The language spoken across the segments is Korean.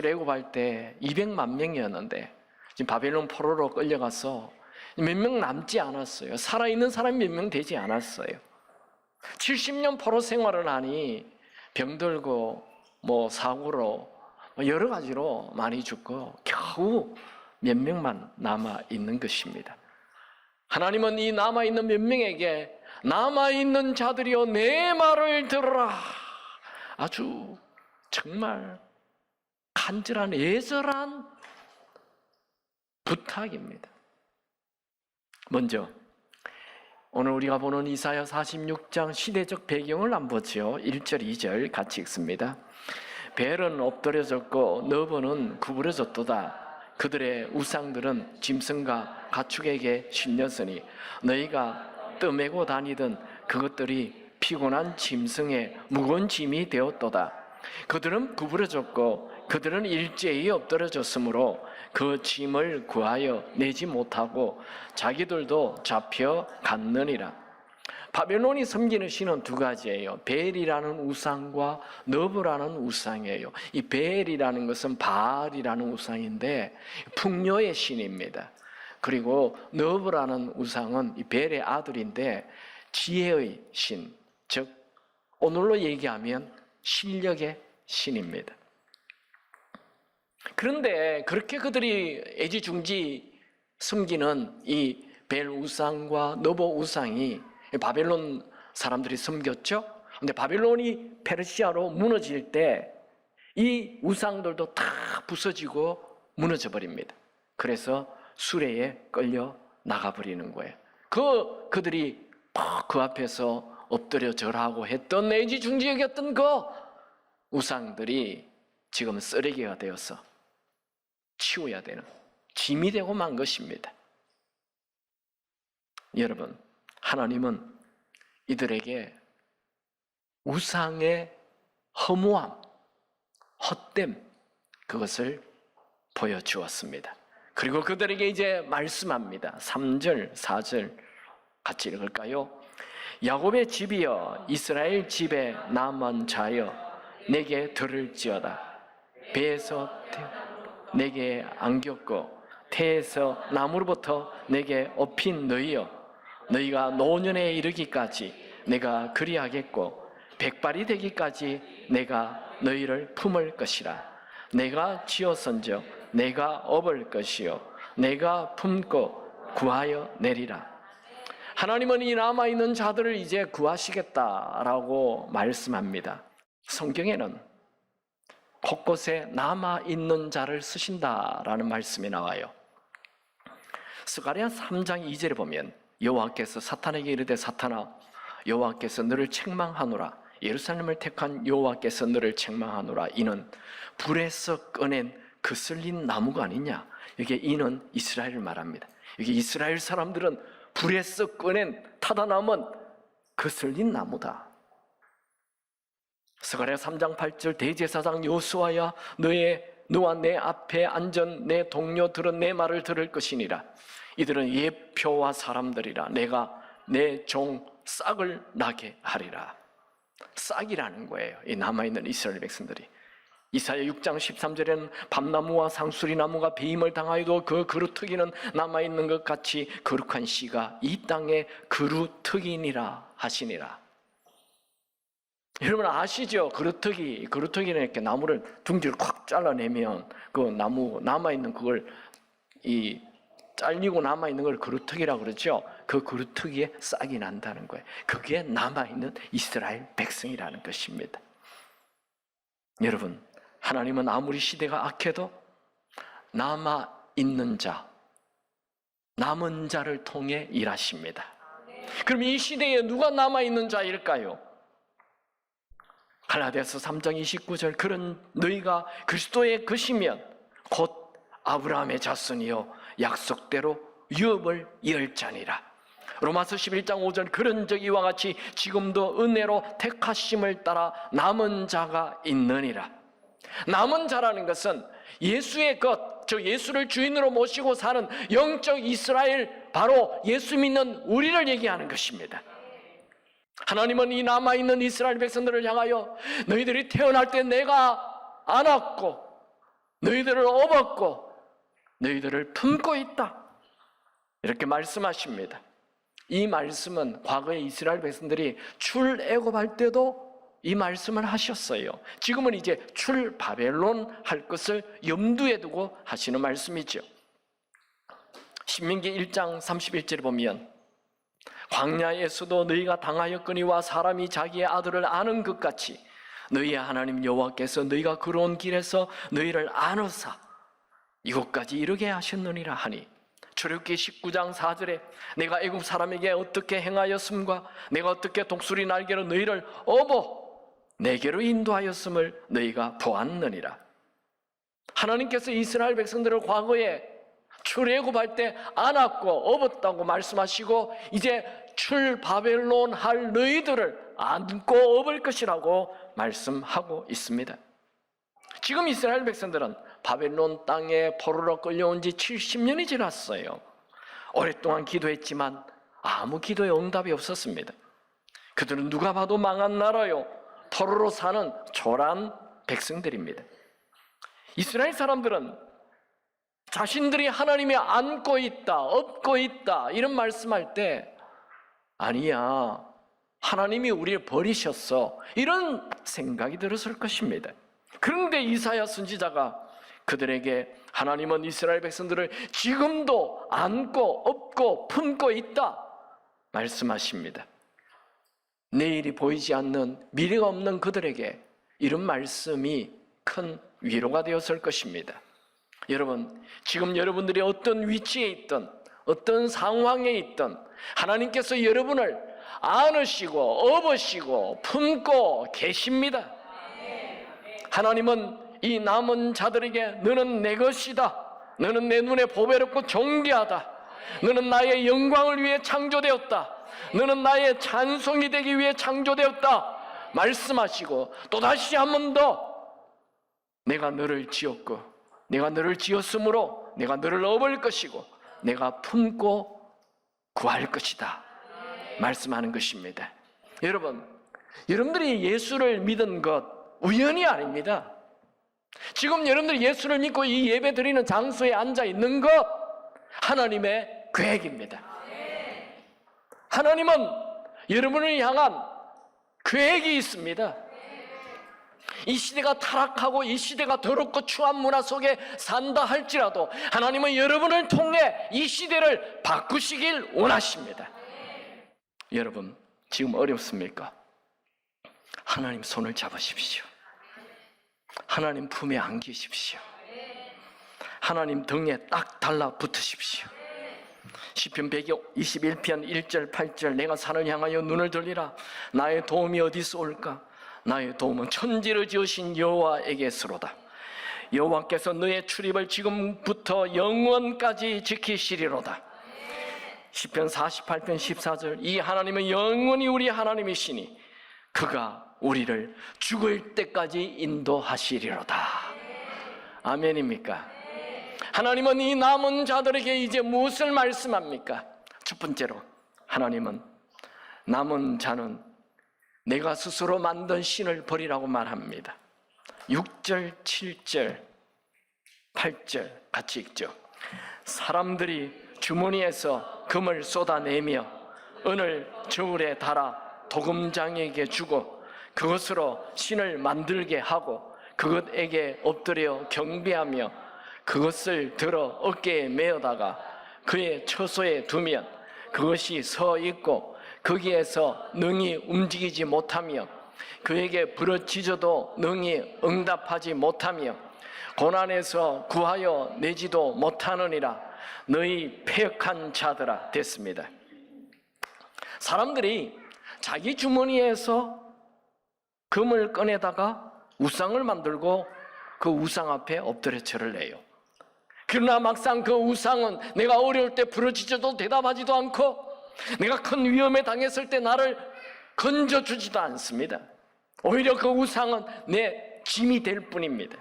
출애굽할 때 200만 명이었는데 지금 바벨론 포로로 끌려가서 몇 명 남지 않았어요. 살아있는 사람이 몇 명 되지 않았어요. 70년 포로 생활을 하니 병들고 사고로 여러 가지로 많이 죽고 겨우 몇 명만 남아있는 것입니다. 하나님은 이 남아있는 몇 명에게 남아있는 자들이여 내 말을 들으라, 아주 정말 간절한 애절한 부탁입니다. 먼저 오늘 우리가 보는 이사야 46장 시대적 배경을 한번 보죠. 1절 2절 같이 읽습니다. 벨은 엎드려졌고 너버는 구부러졌도다. 그들의 우상들은 짐승과 가축에게 실렸으니 너희가 떠매고 다니던 그것들이 피곤한 짐승의 무거운 짐이 되었도다. 그들은 구부러졌고 그들은 일제히 엎드려졌으므로 그 짐을 구하여 내지 못하고 자기들도 잡혀갔느니라. 바벨론이 섬기는 신은 두 가지예요. 벨이라는 우상과 너브라는 우상이에요. 이 벨이라는 것은 바알이라는 우상인데 풍요의 신입니다. 그리고 너브라는 우상은 이 벨의 아들인데 지혜의 신, 즉 오늘로 얘기하면 실력의 신입니다. 그런데 그렇게 그들이 애지중지 섬기는 이 벨 우상과 너버 우상이 바벨론 사람들이 섬겼죠. 근데 바벨론이 페르시아로 무너질 때 이 우상들도 다 부서지고 무너져 버립니다. 그래서 수레에 끌려 나가버리는 거예요. 그들이 그 앞에서 엎드려 절하고 했던 애지중지 여겼던 그 우상들이 지금 쓰레기가 되어서 치워야 되는 짐이 되고 만 것입니다. 여러분, 하나님은 이들에게 우상의 허무함, 헛됨, 그것을 보여주었습니다. 그리고 그들에게 이제 말씀합니다. 3절, 4절 같이 읽을까요? 야곱의 집이여 이스라엘 집에 남은 자여 내게 들을지어다. 배에서 내게 안겼고 태에서 나무로부터 내게 업힌 너희여 너희가 노년에 이르기까지 내가 그리하겠고 백발이 되기까지 내가 너희를 품을 것이라. 내가 지었은즉 내가 업을 것이요 내가 품고 구하여 내리라. 하나님은 이 남아있는 자들을 이제 구하시겠다라고 말씀합니다. 성경에는 곳곳에 남아있는 자를 쓰신다라는 말씀이 나와요. 스가랴 3장 2절에 보면 여호와께서 사탄에게 이르되 사탄아 여호와께서 너를 책망하노라. 예루살렘을 택한 여호와께서 너를 책망하노라. 이는 불에서 꺼낸 그슬린 나무가 아니냐. 여기에 이는 이스라엘을 말합니다. 여기 이스라엘 사람들은 불에서 꺼낸 타다 남은 그슬린 나무다. 스가랴 3장 8절 대제사장 여호수아야 너와 내 앞에 앉은 내 동료들은 내 말을 들을 것이니라. 이들은 예표와 사람들이라. 내가 내 종 싹을 나게 하리라. 싹이라는 거예요. 이 남아있는 이스라엘 백성들이. 이사야 6장 13절에는 밤나무와 상수리나무가 배임을 당하여도 그 그루터기는 남아있는 것 같이 거룩한 씨가 이 땅에 그루터기니라 하시니라. 여러분 아시죠? 그루터기는 이렇게 나무를 둥지를 콱 잘라내면 그 나무 남아있는 그걸 잘리고 남아있는 걸 그루터기라고 그러죠. 그 그루터기에 싹이 난다는 거예요. 그게 남아있는 이스라엘 백성이라는 것입니다. 여러분, 하나님은 아무리 시대가 악해도 남아있는 자, 남은 자를 통해 일하십니다. 그럼 이 시대에 누가 남아있는 자일까요? 갈라디아서 3장 29절 그런 너희가 그리스도의 것이면 곧 아브라함의 자손이요 약속대로 유업을 이을 자니라. 로마서 11장 5절 그런즉 이와 같이 지금도 은혜로 택하심을 따라 남은 자가 있느니라. 남은 자라는 것은 예수의 것, 즉 예수를 주인으로 모시고 사는 영적 이스라엘, 바로 예수 믿는 우리를 얘기하는 것입니다. 하나님은 이 남아있는 이스라엘 백성들을 향하여 너희들이 태어날 때 내가 안았고 너희들을 업었고 너희들을 품고 있다. 이렇게 말씀하십니다. 이 말씀은 과거에 이스라엘 백성들이 출애굽할 때도 이 말씀을 하셨어요. 지금은 이제 출바벨론 할 것을 염두에 두고 하시는 말씀이죠. 신명기 1장 31절에 보면 광야에서도 너희가 당하였거니와 사람이 자기의 아들을 아는 것 같이 너희의 하나님 여호와께서 너희가 걸어온 길에서 너희를 안으사 이곳까지 이르게 하셨느니라 하니, 출애굽기 19장 4절에 내가 애굽 사람에게 어떻게 행하였음과 내가 어떻게 독수리 날개로 너희를 업어 내게로 인도하였음을 너희가 보았느니라. 하나님께서 이스라엘 백성들을 과거에 출애굽할 때 안았고 업었다고 말씀하시고 이제 출바벨론 할 너희들을 안고 업을 것이라고 말씀하고 있습니다. 지금 이스라엘 백성들은 바벨론 땅에 포로로 끌려온 지 70년이 지났어요. 오랫동안 기도했지만 아무 기도에 응답이 없었습니다. 그들은 누가 봐도 망한 나라요, 포로로 사는 초라한 백성들입니다. 이스라엘 사람들은 자신들이 하나님이 안고 있다, 업고 있다 이런 말씀할 때 아니야, 하나님이 우리를 버리셨어 이런 생각이 들었을 것입니다. 그런데 이사야 선지자가 그들에게 하나님은 이스라엘 백성들을 지금도 안고 업고 품고 있다 말씀하십니다. 내일이 보이지 않는 미래가 없는 그들에게 이런 말씀이 큰 위로가 되었을 것입니다. 여러분, 지금 여러분들이 어떤 위치에 있든 어떤 상황에 있든 하나님께서 여러분을 안으시고 업으시고 품고 계십니다. 하나님은 이 남은 자들에게 너는 내 것이다, 너는 내 눈에 보배롭고 존귀하다, 너는 나의 영광을 위해 창조되었다, 너는 나의 찬송이 되기 위해 창조되었다 말씀하시고, 또다시 한 번 더 내가 너를 지었고 내가 너를 지었으므로 내가 너를 업을 것이고 내가 품고 구할 것이다 말씀하는 것입니다. 여러분, 여러분들이 예수를 믿은 것 우연이 아닙니다. 지금 여러분들이 예수를 믿고 이 예배 드리는 장소에 앉아 있는 것 하나님의 계획입니다. 하나님은 여러분을 향한 계획이 있습니다. 이 시대가 타락하고 이 시대가 더럽고 추한 문화 속에 산다 할지라도 하나님은 여러분을 통해 이 시대를 바꾸시길 원하십니다. 여러분, 지금 어렵습니까? 하나님 손을 잡으십시오. 하나님 품에 안기십시오. 하나님 등에 딱 달라붙으십시오. 시편 121편 1절 8절 내가 산을 향하여 눈을 들리라. 나의 도움이 어디서 올까? 나의 도움은 천지를 지으신 여호와에게서로다. 여호와께서 너의 출입을 지금부터 영원까지 지키시리로다. 시편 48편 14절 이 하나님은 영원히 우리 하나님이시니 그가 우리를 죽을 때까지 인도하시리로다. 아멘입니까? 하나님은 이 남은 자들에게 이제 무엇을 말씀합니까? 첫 번째로 하나님은 남은 자는 내가 스스로 만든 신을 버리라고 말합니다. 6절, 7절, 8절 같이 읽죠. 사람들이 주머니에서 금을 쏟아내며 은을 저울에 달아 도금장에게 주고 그것으로 신을 만들게 하고 그것에게 엎드려 경배하며 그것을 들어 어깨에 메어다가 그의 처소에 두면 그것이 서 있고 거기에서 능히 움직이지 못하며 그에게 부르짖어도 능히 응답하지 못하며 고난에서 구하여 내지도 못하느니라. 너희 패역한 자들아. 됐습니다. 사람들이 자기 주머니에서 금을 꺼내다가 우상을 만들고 그 우상 앞에 엎드려 절을 해요. 그러나 막상 그 우상은 내가 어려울 때 부르짖어도 대답하지도 않고 내가 큰 위험에 당했을 때 나를 건져주지도 않습니다. 오히려 그 우상은 내 짐이 될 뿐입니다.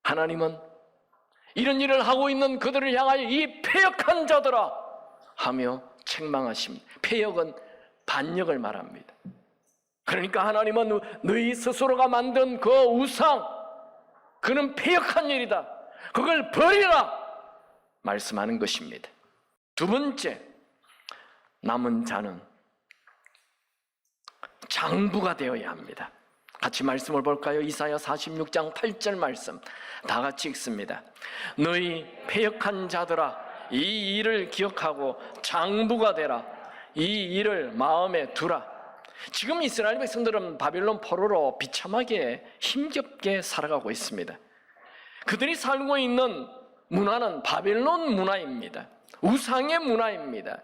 하나님은 이런 일을 하고 있는 그들을 향하여 이 패역한 자들아 하며 책망하십니다. 패역은 반역을 말합니다. 그러니까 하나님은 너희 스스로가 만든 그 우상, 그는 패역한 일이다. 그걸 버리라 말씀하는 것입니다. 두 번째, 남은 자는 장부가 되어야 합니다. 같이 말씀을 볼까요? 이사야 46장 8절 말씀 다 같이 읽습니다. 너희 패역한 자들아, 이 일을 기억하고 장부가 되라. 이 일을 마음에 두라. 지금 이스라엘 백성들은 바벨론 포로로 비참하게 힘겹게 살아가고 있습니다. 그들이 살고 있는 문화는 바벨론 문화입니다. 우상의 문화입니다.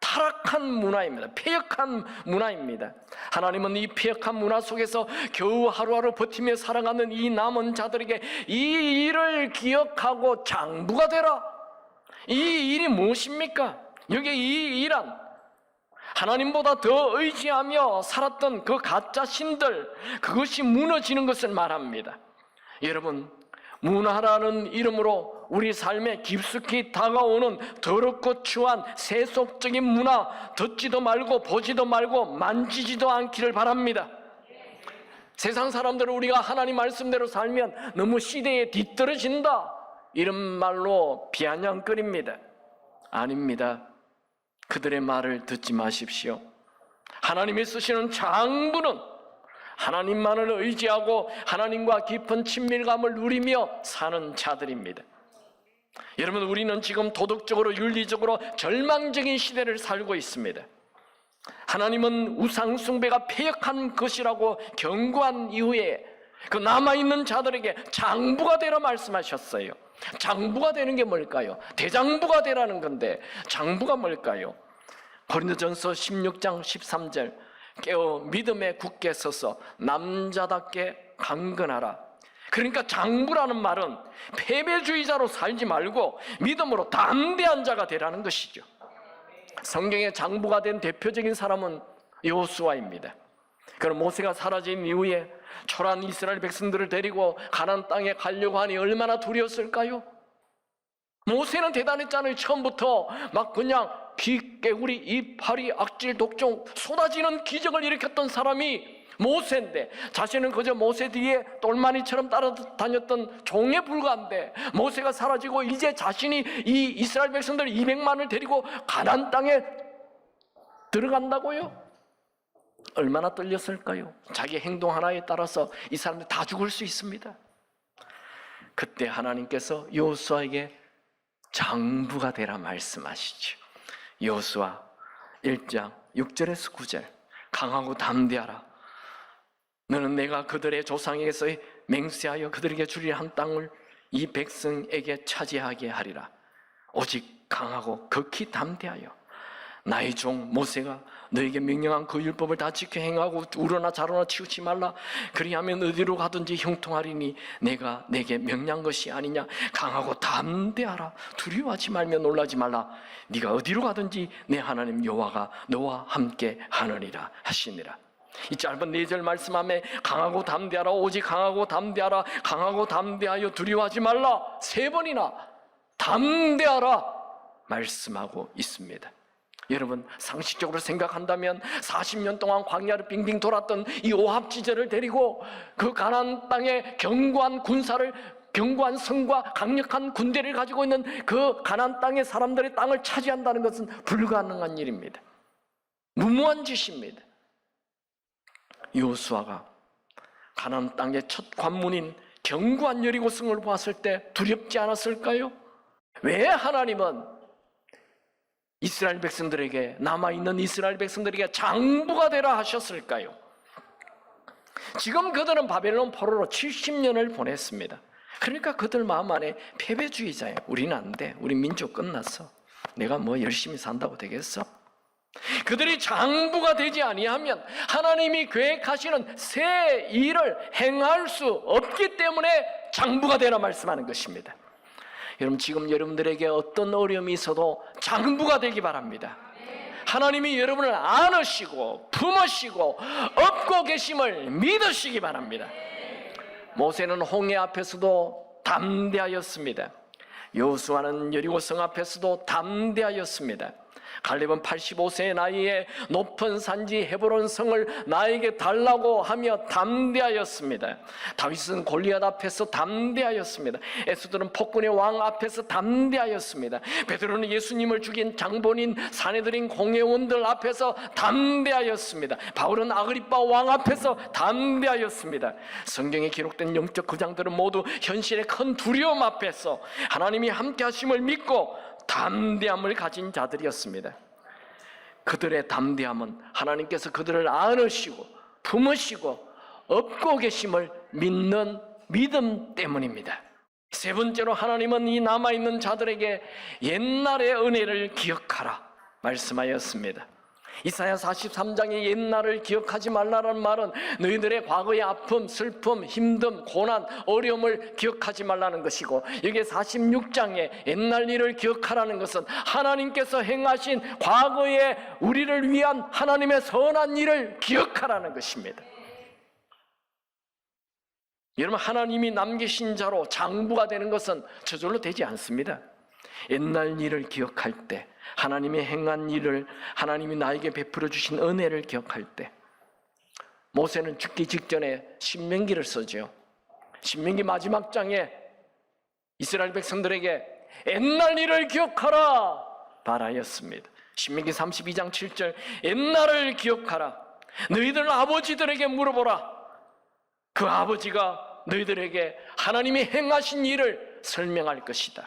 타락한 문화입니다. 패역한 문화입니다. 하나님은 이 패역한 문화 속에서 겨우 하루하루 버티며 살아가는 이 남은 자들에게 이 일을 기억하고 장부가 되라. 이 일이 무엇입니까? 여기 이 일은 하나님보다 더 의지하며 살았던 그 가짜 신들, 그것이 무너지는 것을 말합니다. 여러분, 문화라는 이름으로 우리 삶에 깊숙이 다가오는 더럽고 추한 세속적인 문화 듣지도 말고 보지도 말고 만지지도 않기를 바랍니다. 세상 사람들은 우리가 하나님 말씀대로 살면 너무 시대에 뒤떨어진다, 이런 말로 비아냥거립니다. 아닙니다. 그들의 말을 듣지 마십시오. 하나님이 쓰시는 장부는 하나님만을 의지하고 하나님과 깊은 친밀감을 누리며 사는 자들입니다. 여러분, 우리는 지금 도덕적으로 윤리적으로 절망적인 시대를 살고 있습니다. 하나님은 우상 숭배가 패역한 것이라고 경고한 이후에 그 남아있는 자들에게 장부가 되라 말씀하셨어요. 장부가 되는 게 뭘까요? 대장부가 되라는 건데 장부가 뭘까요? 고린도전서 16장 13절 깨어 믿음에 굳게 서서 남자답게 강건하라. 그러니까 장부라는 말은 패배주의자로 살지 말고 믿음으로 담대한 자가 되라는 것이죠. 성경에 장부가 된 대표적인 사람은 여호수아입니다. 그럼 모세가 사라진 이후에 초라한 이스라엘 백성들을 데리고 가나안 땅에 가려고 하니 얼마나 두려웠을까요? 모세는 대단했잖아요. 처음부터 막 그냥 비, 개구리, 이파리, 악질, 독종 쏟아지는 기적을 일으켰던 사람이 모세인데 자신은 그저 모세 뒤에 똘마니처럼 따라다녔던 종에 불과한데 모세가 사라지고 이제 자신이 이 이스라엘 백성들 200만을 데리고 가나안 땅에 들어간다고요? 얼마나 떨렸을까요? 자기 행동 하나에 따라서 이 사람들 다 죽을 수 있습니다. 그때 하나님께서 여호수아에게 장부가 되라 말씀하시죠. 여호수아 1장 6절에서 9절 강하고 담대하라. 너는 내가 그들의 조상에게서 맹세하여 그들에게 주리라 한 땅을 이 백성에게 차지하게 하리라. 오직 강하고 극히 담대하여 나의 종 모세가 너에게 명령한 그 율법을 다 지켜 행하고 우러나 좌로나 치우치 말라. 그리하면 어디로 가든지 형통하리니 내가 내게 명령한 것이 아니냐. 강하고 담대하라. 두려워하지 말며 놀라지 말라. 네가 어디로 가든지 내 하나님 여호와가 너와 함께 하느니라 하시니라. 이 짧은 4절 말씀함에 강하고 담대하라, 오직 강하고 담대하라, 강하고 담대하여 두려워하지 말라 3번이나 담대하라 말씀하고 있습니다. 여러분, 상식적으로 생각한다면 40년 동안 광야를 빙빙 돌았던 이 오합 지제를 데리고 그 가나안 땅에 견고한 군사를, 견고한 성과 강력한 군대를 가지고 있는 그 가나안 땅의 사람들의 땅을 차지한다는 것은 불가능한 일입니다. 무모한 짓입니다. 여호수아가 가나안 땅의 첫 관문인 견고한 여리고성을 보았을 때 두렵지 않았을까요? 왜 하나님은 이스라엘 백성들에게, 남아있는 이스라엘 백성들에게 장부가 되라 하셨을까요? 지금 그들은 바벨론 포로로 70년을 보냈습니다. 그러니까 그들 마음 안에 패배주의자예요. 우리는 안 돼. 우리 민족 끝났어. 내가 뭐 열심히 산다고 되겠어? 그들이 장부가 되지 아니하면 하나님이 계획하시는 새 일을 행할 수 없기 때문에 장부가 되라 말씀하는 것입니다. 여러분, 지금 여러분들에게 어떤 어려움이 있어도 장부가 되기 바랍니다. 하나님이 여러분을 안으시고 품으시고 업고 계심을 믿으시기 바랍니다. 모세는 홍해 앞에서도 담대하였습니다. 여호수아는 여리고성 앞에서도 담대하였습니다. 갈렙은 85세의 나이에 높은 산지 헤브론 성을 나에게 달라고 하며 담대하였습니다. 다윗은 골리앗 앞에서 담대하였습니다. 에스더는 폭군의 왕 앞에서 담대하였습니다. 베드로는 예수님을 죽인 장본인 사내들인 공회원들 앞에서 담대하였습니다. 바울은 아그리빠 왕 앞에서 담대하였습니다. 성경에 기록된 영적 구장들은 모두 현실의 큰 두려움 앞에서 하나님이 함께 하심을 믿고 담대함을 가진 자들이었습니다. 그들의 담대함은 하나님께서 그들을 안으시고 품으시고 업고 계심을 믿는 믿음 때문입니다. 세 번째로 하나님은 이 남아있는 자들에게 옛날의 은혜를 기억하라 말씀하였습니다. 이사야 43장의 옛날을 기억하지 말라는 말은 너희들의 과거의 아픔, 슬픔, 힘듦, 고난, 어려움을 기억하지 말라는 것이고, 여기 46장의 옛날 일을 기억하라는 것은 하나님께서 행하신 과거의 우리를 위한 하나님의 선한 일을 기억하라는 것입니다. 여러분, 하나님이 남기신 자로 장부가 되는 것은 저절로 되지 않습니다. 옛날 일을 기억할 때, 하나님이 행한 일을, 하나님이 나에게 베풀어 주신 은혜를 기억할 때, 모세는 죽기 직전에 신명기를 쓰죠. 신명기 마지막 장에 이스라엘 백성들에게 옛날 일을 기억하라 말하였습니다. 신명기 32장 7절, 옛날을 기억하라. 너희들 아버지들에게 물어보라. 그 아버지가 너희들에게 하나님이 행하신 일을 설명할 것이다.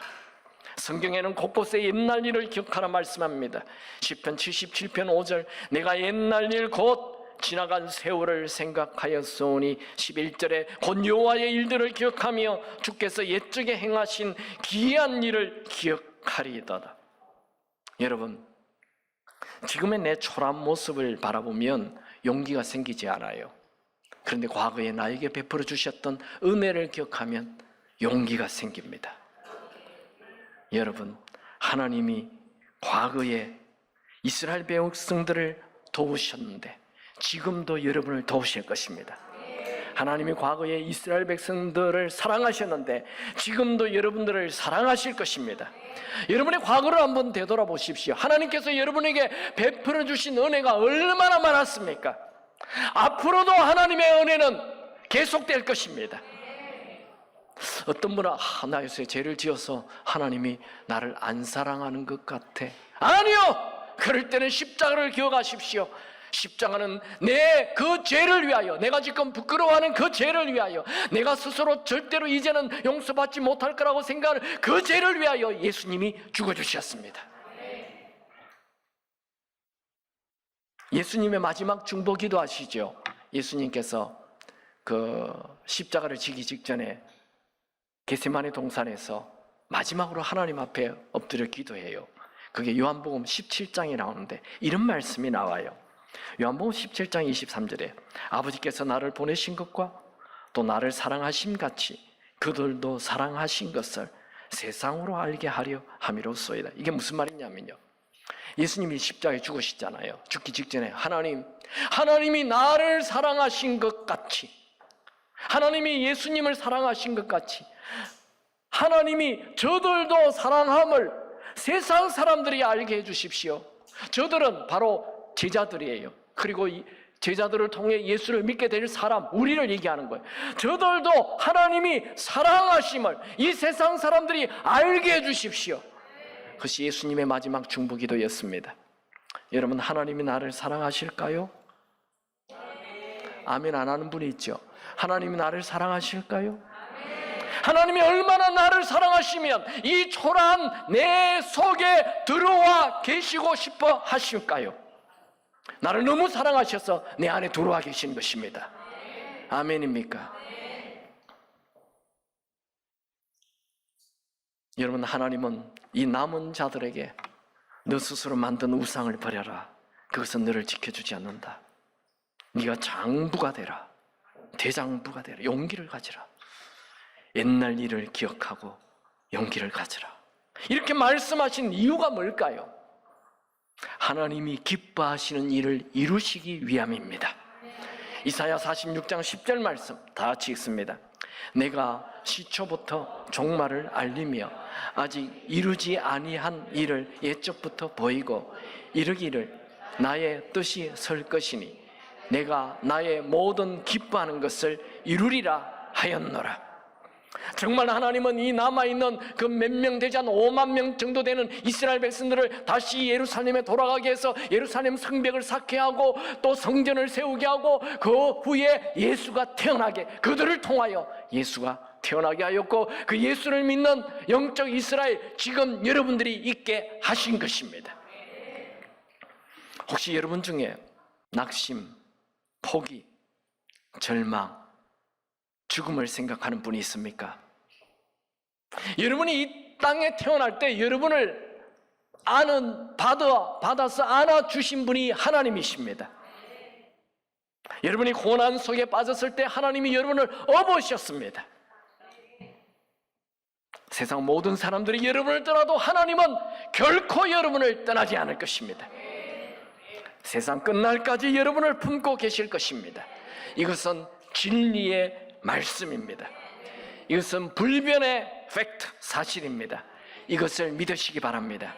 성경에는 곳곳에 옛날 일을 기억하라 말씀합니다. 시편 77편 5절, 내가 옛날 일 곧 지나간 세월을 생각하였으니 11절에 곧 여호와의 일들을 기억하며 주께서 옛적에 행하신 기이한 일을 기억하리이다. 여러분, 지금의 내 초라한 모습을 바라보면 용기가 생기지 않아요. 그런데 과거에 나에게 베풀어 주셨던 은혜를 기억하면 용기가 생깁니다. 여러분, 하나님이 과거에 이스라엘 백성들을 도우셨는데 지금도 여러분을 도우실 것입니다. 하나님이 과거에 이스라엘 백성들을 사랑하셨는데 지금도 여러분들을 사랑하실 것입니다. 여러분의 과거를 한번 되돌아보십시오. 하나님께서 여러분에게 베풀어 주신 은혜가 얼마나 많았습니까? 앞으로도 하나님의 은혜는 계속될 것입니다. 어떤 분은 나 요새 죄를 지어서 하나님이 나를 안 사랑하는 것 같아. 아니요! 그럴 때는 십자가를 기억하십시오. 십자가는 내 그 죄를 위하여, 내가 지금 부끄러워하는 그 죄를 위하여, 내가 스스로 절대로 이제는 용서받지 못할 거라고 생각하는 그 죄를 위하여 예수님이 죽어주셨습니다. 예수님의 마지막 중보기도 아시죠? 예수님께서 그 십자가를 지기 직전에 겟세마네 동산에서 마지막으로 하나님 앞에 엎드려 기도해요. 그게 요한복음 17장에 나오는데 이런 말씀이 나와요. 요한복음 17장 23절에 아버지께서 나를 보내신 것과 또 나를 사랑하심 같이 그들도 사랑하신 것을 세상으로 알게 하려 함이로소이다. 이게 무슨 말이냐면요, 예수님이 십자가에 죽으시잖아요. 죽기 직전에 하나님이 나를 사랑하신 것 같이, 하나님이 예수님을 사랑하신 것 같이 하나님이 저들도 사랑함을 세상 사람들이 알게 해주십시오. 저들은 바로 제자들이에요. 그리고 이 제자들을 통해 예수를 믿게 될 사람, 우리를 얘기하는 거예요. 저들도 하나님이 사랑하심을 이 세상 사람들이 알게 해주십시오. 그것이 예수님의 마지막 중보기도였습니다. 여러분, 하나님이 나를 사랑하실까요? 아멘 안 하는 분이 있죠. 하나님이 나를 사랑하실까요? 하나님이 얼마나 나를 사랑하시면 이 초라한 내 속에 들어와 계시고 싶어 하실까요? 나를 너무 사랑하셔서 내 안에 들어와 계신 것입니다. 아멘입니까? 여러분, 하나님은 이 남은 자들에게 너 스스로 만든 우상을 버려라. 그것은 너를 지켜주지 않는다. 네가 장부가 되라. 대장부가 되라. 용기를 가지라. 옛날 일을 기억하고 용기를 가지라. 이렇게 말씀하신 이유가 뭘까요? 하나님이 기뻐하시는 일을 이루시기 위함입니다. 이사야 46장 10절 말씀 다 같이 읽습니다. 내가 시초부터 종말을 알리며 아직 이루지 아니한 일을 옛적부터 보이고 이르기를 나의 뜻이 설 것이니 내가 나의 모든 기뻐하는 것을 이루리라 하였노라. 정말 하나님은 이 남아있는 그 몇 명 되지 않는 5만 명 정도 되는 이스라엘 백성들을 다시 예루살렘에 돌아가게 해서 예루살렘 성벽을 쌓게 하고 또 성전을 세우게 하고 그 후에 예수가 태어나게, 그들을 통하여 예수가 태어나게 하였고 그 예수를 믿는 영적 이스라엘, 지금 여러분들이 있게 하신 것입니다. 혹시 여러분 중에 낙심, 포기, 절망, 죽음을 생각하는 분이 있습니까? 여러분이 이 땅에 태어날 때 여러분을 받아서 안아주신 분이 하나님이십니다. 여러분이 고난 속에 빠졌을 때 하나님이 여러분을 업으셨습니다. 세상 모든 사람들이 여러분을 떠나도 하나님은 결코 여러분을 떠나지 않을 것입니다. 세상 끝날까지 여러분을 품고 계실 것입니다. 이것은 진리의 말씀입니다. 이것은 불변의 팩트, 사실입니다. 이것을 믿으시기 바랍니다.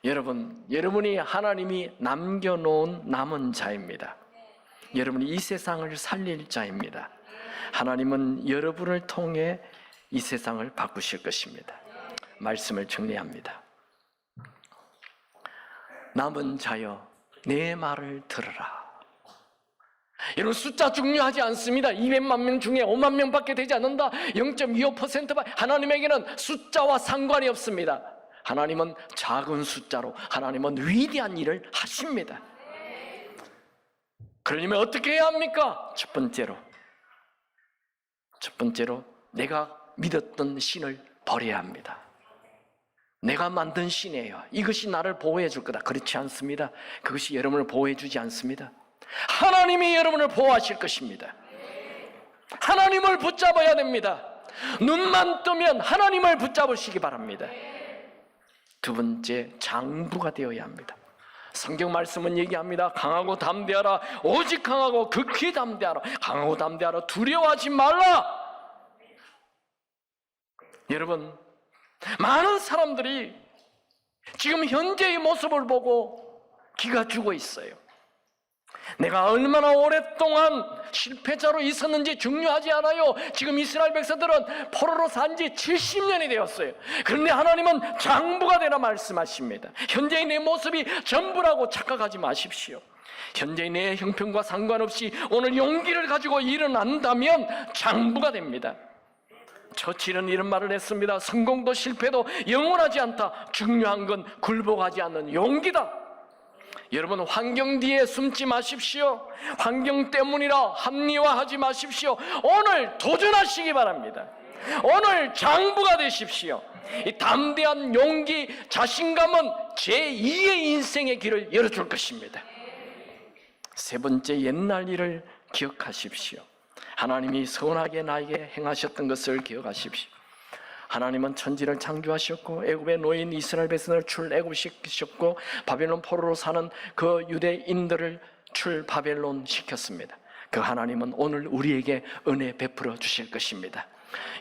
여러분이 하나님이 남겨놓은 남은 자입니다. 여러분이 이 세상을 살릴 자입니다. 하나님은 여러분을 통해 이 세상을 바꾸실 것입니다. 말씀을 정리합니다. 남은 자여 내 말을 들으라. 여러분, 숫자 중요하지 않습니다. 200만 명 중에 5만 명밖에 되지 않는다, 0.25%밖에, 하나님에게는 숫자와 상관이 없습니다. 하나님은 작은 숫자로 하나님은 위대한 일을 하십니다. 그러려면 어떻게 해야 합니까? 첫 번째로 내가 믿었던 신을 버려야 합니다. 내가 만든 신이에요. 이것이 나를 보호해 줄 거다. 그렇지 않습니다. 그것이 여러분을 보호해 주지 않습니다. 하나님이 여러분을 보호하실 것입니다. 하나님을 붙잡아야 됩니다. 눈만 뜨면 하나님을 붙잡으시기 바랍니다. 두 번째, 장부가 되어야 합니다. 성경 말씀은 얘기합니다. 강하고 담대하라. 오직 강하고 극히 담대하라. 강하고 담대하라. 두려워하지 말라. 여러분, 많은 사람들이 지금 현재의 모습을 보고 기가 죽어 있어요. 내가 얼마나 오랫동안 실패자로 있었는지 중요하지 않아요. 지금 이스라엘 백성들은 포로로 산 지 70년이 되었어요. 그런데 하나님은 장부가 되라 말씀하십니다. 현재의 내 모습이 전부라고 착각하지 마십시오. 현재의 내 형편과 상관없이 오늘 용기를 가지고 일어난다면 장부가 됩니다. 처칠은 이런 말을 했습니다. 성공도 실패도 영원하지 않다. 중요한 건 굴복하지 않는 용기다. 여러분, 환경 뒤에 숨지 마십시오. 환경 때문이라 합리화하지 마십시오. 오늘 도전하시기 바랍니다. 오늘 장부가 되십시오. 이 담대한 용기, 자신감은 제2의 인생의 길을 열어줄 것입니다. 세 번째, 옛날 일을 기억하십시오. 하나님이 선하게 나에게 행하셨던 것을 기억하십시오. 하나님은 천지를 창조하셨고 애굽의 노인 이스라엘 백성을 출애굽시키셨고 바벨론 포로로 사는 그 유대인들을 출바벨론 시켰습니다. 그 하나님은 오늘 우리에게 은혜 베풀어 주실 것입니다.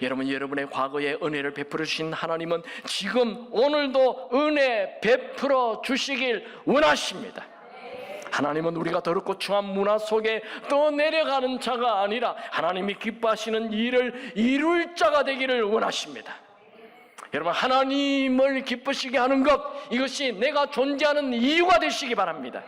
여러분, 여러분의 과거에 은혜를 베풀어 주신 하나님은 지금 오늘도 은혜 베풀어 주시길 원하십니다. 하나님은 우리가 더럽고 추한 문화 속에 떠내려가는 자가 아니라 하나님이 기뻐하시는 일을 이룰 자가 되기를 원하십니다. 여러분, 하나님을 기쁘시게 하는 것, 이것이 내가 존재하는 이유가 되시기 바랍니다.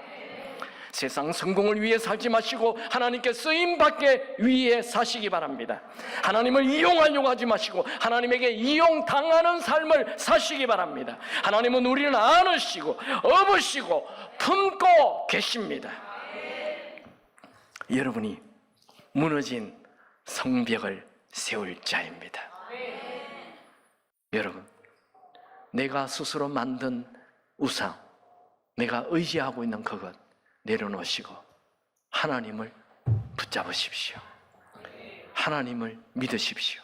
세상 성공을 위해 살지 마시고 하나님께 쓰임받게 위해 사시기 바랍니다. 하나님을 이용하려고 하지 마시고 하나님에게 이용당하는 삶을 사시기 바랍니다. 하나님은 우리를 안으시고 업으시고 품고 계십니다. 여러분이 무너진 성벽을 세울 자입니다. 여러분, 내가 스스로 만든 우상, 내가 의지하고 있는 그것 내려놓으시고 하나님을 붙잡으십시오. 하나님을 믿으십시오.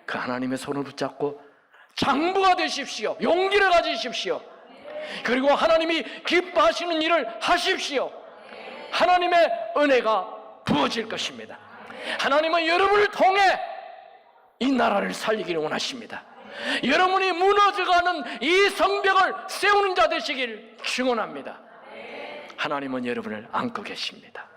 그 하나님의 손을 붙잡고 장부가 되십시오. 용기를 가지십시오. 그리고 하나님이 기뻐하시는 일을 하십시오. 하나님의 은혜가 부어질 것입니다. 하나님은 여러분을 통해 이 나라를 살리기를 원하십니다. 여러분이 무너져가는 이 성벽을 세우는 자 되시길 축원합니다. 하나님은 여러분을 안고 계십니다.